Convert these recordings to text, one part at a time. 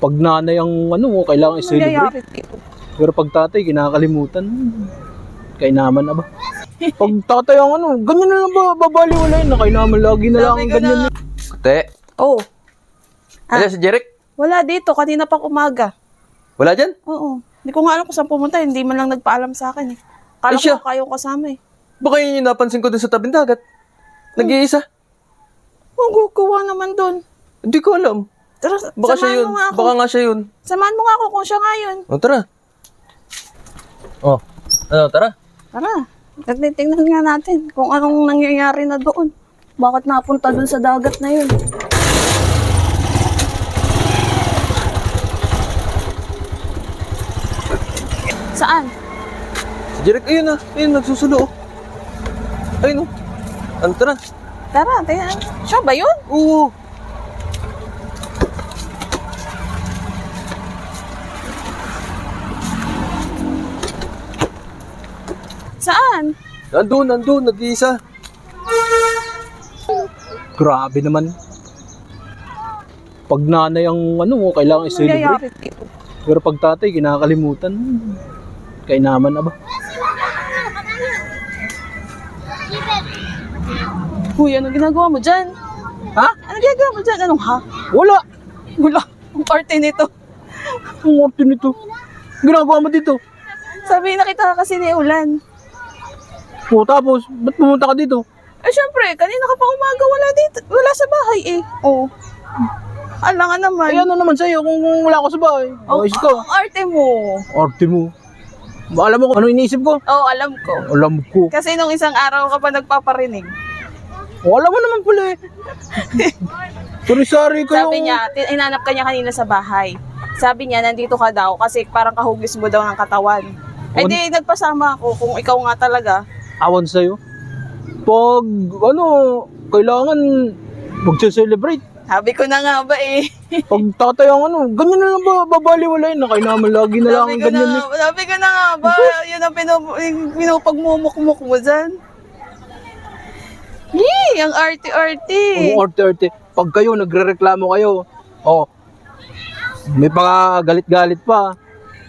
Pag nanay ang ano, kailangan i-celebrate. Nangyayari dito. Pero pag tatay, kinakalimutan. Kainaman na ba? Pag tatay ang ano, ganyan na lang ba, babaliwalayin na kainaman. Lagi na lang Sabi ang ko ganyan. na. Te, Oh, ano si Jeric? wala dito. Kanina pang umaga. Wala dyan? Oo. Hindi ko nga alam kung saan pumunta. Hindi man lang nagpaalam sa akin eh. Kala Eh, siya. ko kayo kasama eh. Baka yun yung napansin ko dun sa tabing dagat. Nag-iisa. Ang gugawa naman doon. Hindi ko alam. Tara, Baka siya samahan yun. mo nga ako. Baka nga siya yun. Samahan mo nga ako kung siya nga yun. O, tara. Oh, ano, tara. Tara. Tingnan nga natin kung anong nangyayari na doon. Bakit napunta doon sa dagat na yun? Saan? Si Jeric, ayun na. Ayun, nagsusulo. Oh. Ayun, oh. Ano, tara. Tara, tingnan. Siya ba yun? Oo. Saan? Nandun, nag-iisa. Grabe naman. Pag nanay ang ano, kailangan i-celebrate. Nangyayari dito. Pero pag tatay, kinakalimutan. Kainaman na ba? Uy, ano ginagawa mo dyan? Ha? Ano ginagawa mo dyan? Anong ha? Wala! Wala. Ang arte nito. Ang orte nito. Ginagawa mo dito. Sabi nakita ka kasi ni Ulan. O tapos, ba't pumunta ka dito? Eh syempre, kanina ka pa umaga wala dito. Wala sa bahay eh. Oo. Ala nga naman. Ay ano naman sa'yo kung wala ako sa bahay. Oh, Ayos ka. ang arte mo. Arte mo. Alam mo kung ano iniisip ko? Oo, alam ko. Alam ko. Kasi nung isang araw ka pa nagpaparinig. O alam mo naman pala eh. Sorry kayo. Sabi niya, inanap ka niya kanina sa bahay. Sabi niya, nandito ka daw kasi parang kahugis mo daw ng katawan. Eh di, nagpasama ako kung ikaw nga talaga. Awan sa'yo. Pag ano, kailangan mag-celebrate. Sabi ko na nga ba eh. Pag tatay ang ano, ganyan na lang ba, babaliwalayin na kainaman. Lagi na lang ang ganyan eh. Sabi ko na nga ba, yun ang pinupagmumukmuk mo dyan. Yee, ang arte-arte. Ang arte-arte. Pag kayo, nagre-reklamo kayo, oh, may mga galit-galit pa.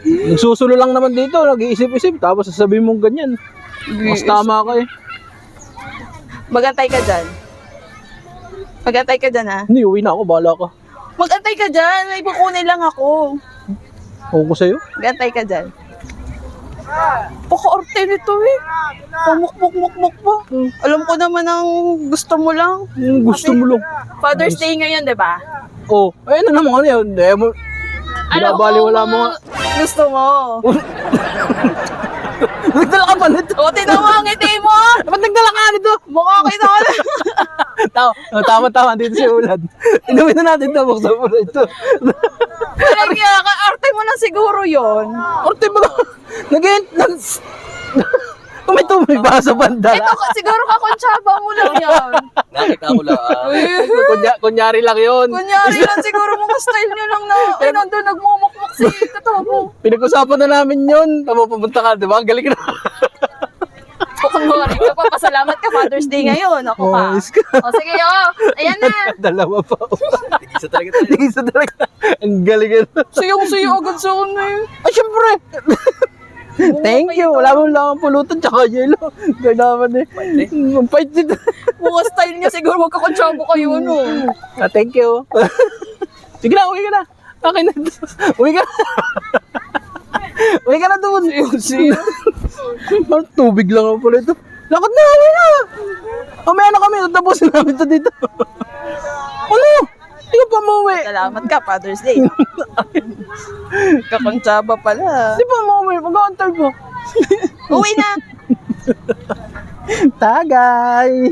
Nagsusulo lang naman dito, nag-iisip-isip, tapos sasabihin mong ganyan. Mas tama ka eh. Magantay ka dyan. Magantay ka dyan ha. Hindi, uwi na ako, bahala ka. Magantay ka dyan, may kukunin lang ako. Ako ko sa'yo. Magantay ka dyan. Paka-arte nito eh. Pamukmuk-mukmuk pa. Alam ko naman ang gusto mo lang. Yung gusto mo lang. Father's Day ngayon, di ba? Oh, ayun na naman ano yun. Binabaliwala mo nga. Gusto mo. Nagdala ka pa nito. O, tinan mo ang ngiti mo. Ba't nagdala ka nito? Mukha kita ko lang. Tama, dito si Ulan. Inuwi na natin ito, buksan mo na ito. Kaya arte mo na siguro yon. Orte mo lang. Tumay ba sa banda? Ito siguro kakontsaba mo lang yan. Nakita ko lang. Kunyari lang yun. Kunyari lang siguro mga style nyo lang na ay nandun nagmumukmuk si Katobo. Pinag-usapan na namin yun. Tama, pumunta ka, di ba? Ang galing ka na. Kung mawarin ka pa, pasalamat ka, Father's Day ngayon. Ako pa. Oh, ayos ka. O sige, oh. Ayan na. Dalawa pa. Isa talaga tayo. Isa talaga. Ang galing ka na. Suyong-suyo agad sa akin na yun. Ay, syempre. Thank you. Wala mo lang ang pulutan tsaka yelo. Kaya naman eh. Ang pait dito. Mga style niya siguro magkakontsabo kayo, ano. Thank you. Sige na, uwi ka na. Akin na. Uwi ka na. Uwi ka na doon. Suyo. Parang tubig lang ang pala ito. Lakad na, uwi na. Mamaya na kami. Tapusin namin ito dito. Ano? Hindi ka pa mauwi. Salamat ka, Father's Day. Kakontsaba pala. Hindi pa mauwi. Mag-aantay po. Uwi na. Tagay.